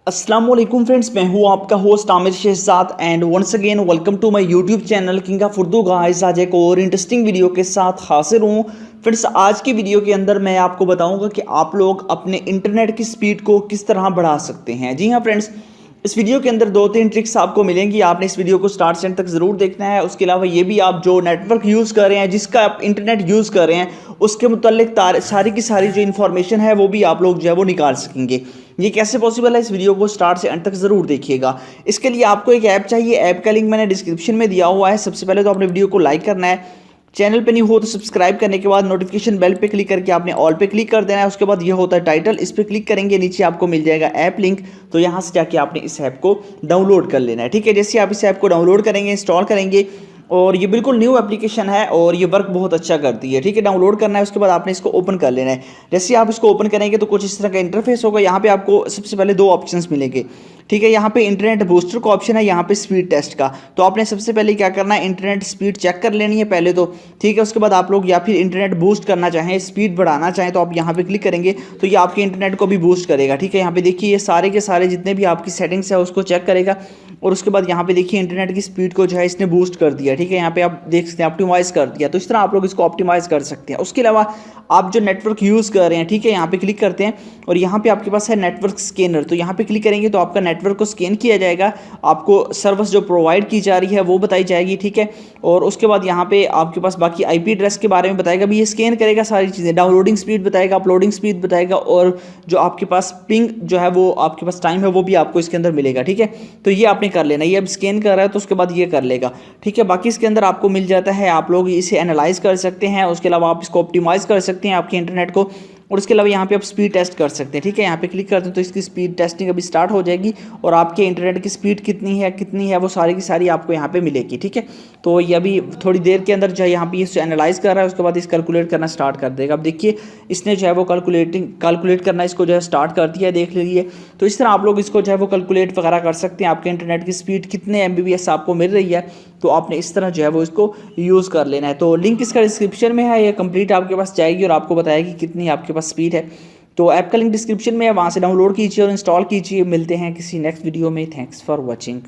अस्सलाम वालेकुम फ्रेंड्स, मैं हूं आपका host Aamir Shahzad and once again welcome to my YouTube channel king of Urdu guys. आज एक और इंटरेस्टिंग वीडियो के साथ हाजिर हूं फ्रेंड्स। आज की वीडियो के अंदर मैं आपको बताऊंगा कि आप लोग अपने इंटरनेट की स्पीड को किस तरह बढ़ा सकते हैं। जी हाँ फ्रेंड्स, इस वीडियो के अंदर दो तीन ट्रिक्स आपको मिलेंगी। आपने इस वीडियो को स्टार्ट से एंड तक ज़रूर देखना है। उसके अलावा ये भी आप जो नेटवर्क यूज़ कर रहे हैं, जिसका आप इंटरनेट यूज़ कर रहे हैं, उसके मुतल्लिक सारी की सारी जो इन्फॉर्मेशन है वो भी आप लोग जो है वो निकाल सकेंगे। ये कैसे पॉसिबल है, इस वीडियो को स्टार्ट से एंड तक ज़रूर देखिएगा। इसके लिए आपको एक ऐप चाहिए। ऐप का लिंक मैंने डिस्क्रिप्शन में दिया हुआ है। सबसे पहले तो आपने वीडियो को लाइक करना है। चैनल पे नहीं हो तो सब्सक्राइब करने के बाद नोटिफिकेशन बेल पे क्लिक करके आपने ऑल पे क्लिक कर देना है। उसके बाद ये होता है टाइटल, इस पर क्लिक करेंगे, नीचे आपको मिल जाएगा ऐप लिंक। तो यहाँ से जाके आपने इस ऐप को डाउनलोड कर लेना है। ठीक है, जैसे आप इस ऐप को डाउनलोड करेंगे, इंस्टॉल करेंगे, और ये बिल्कुल न्यू एप्लीकेशन है और ये वर्क बहुत अच्छा करती है। ठीक है, डाउनलोड करना है, उसके बाद आपने इसको ओपन कर लेना है। जैसे आप इसको ओपन करेंगे तो कुछ इस तरह का इंटरफेस होगा। यहाँ पे आपको सबसे पहले दो ऑप्शंस मिलेंगे। ठीक है, यहाँ पे इंटरनेट बूस्टर का ऑप्शन है, यहाँ पे स्पीड टेस्ट का। तो आपने सबसे पहले क्या करना है, इंटरनेट स्पीड चेक कर लेनी है पहले तो। ठीक है, उसके बाद आप लोग या फिर इंटरनेट बूस्ट करना चाहें, स्पीड बढ़ाना चाहें, तो आप यहाँ पे क्लिक करेंगे तो ये आपके इंटरनेट को भी बूस्ट करेगा। ठीक है, यहाँ पे देखिए ये सारे के सारे जितने भी आपकी सेटिंग्स है उसको चेक करेगा। और उसके बाद यहाँ पे देखिए इंटरनेट की स्पीड को जो है इसने बूस्ट कर दिया। ठीक है, यहाँ पे आप देख सकते हैं ऑप्टिमाइज़ कर दिया। तो इस तरह आप लोग इसको ऑप्टिमाइज़ कर सकते हैं। उसके अलावा आप जो नेटवर्क यूज़ कर रहे हैं, ठीक है, यहाँ पे क्लिक करते हैं और यहाँ पे आपके पास है नेटवर्क स्कैनर। तो यहाँ पे क्लिक करेंगे तो आपका नेटवर्क को स्कैन किया जाएगा, आपको सर्विस जो प्रोवाइड की जा रही है वो बताई जाएगी। ठीक है, और उसके बाद यहाँ पे आपके पास बाकी आईपी एड्रेस के बारे में बताएगा, भी ये स्कैन करेगा सारी चीज़ें, डाउनलोडिंग स्पीड बताएगा, अपलोडिंग स्पीड बताएगा, और जो आपके पास पिंग जो है वो आपके पास टाइम है वो भी आपको इसके अंदर मिलेगा। ठीक है, तो ये आपने कर लेना। ये अब स्कैन कर रहा है तो उसके बाद ये कर लेगा। ठीक है, बाकी इसके अंदर आपको मिल जाता है, आप लोग इसे एनालाइज कर सकते हैं। उसके अलावा आप इसको ऑप्टिमाइज़ कर सकते हैं आपके इंटरनेट को। और उसके अलावा यहाँ पे आप स्पीड टेस्ट कर सकते हैं। ठीक है, यहाँ पे क्लिक करते हैं तो इसकी स्पीड टेस्टिंग अभी स्टार्ट हो जाएगी और आपके इंटरनेट की स्पीड कितनी है वो सारी की सारी आपको यहाँ पे मिलेगी। ठीक है, तो ये अभी थोड़ी देर के अंदर जो है यहाँ पे इसे एनालाइज कर रहा है, उसके बाद इस कैलकुलेट करना स्टार्ट कर देगा। अब देखिए इसने जो है वो कैलकुलेट करना इसको जो है स्टार्ट कर दिया है, देख लीजिए। तो इस तरह आप लोग इसको जो है वो कैलकुलेट वगैरह कर सकते हैं, आपके इंटरनेट की स्पीड कितने MBPS आपको मिल रही है। तो आपने इस तरह जो है वो इसको यूज़ कर लेना है। तो लिंक इसका डिस्क्रिप्शन में है, ये कंप्लीट आपके पास जाएगी और आपको बताएगी कितनी आपके पास स्पीड है। तो ऐप का लिंक डिस्क्रिप्शन में है, वहाँ से डाउनलोड कीजिए और इंस्टॉल कीजिए। मिलते हैं किसी नेक्स्ट वीडियो में। Thanks for watching.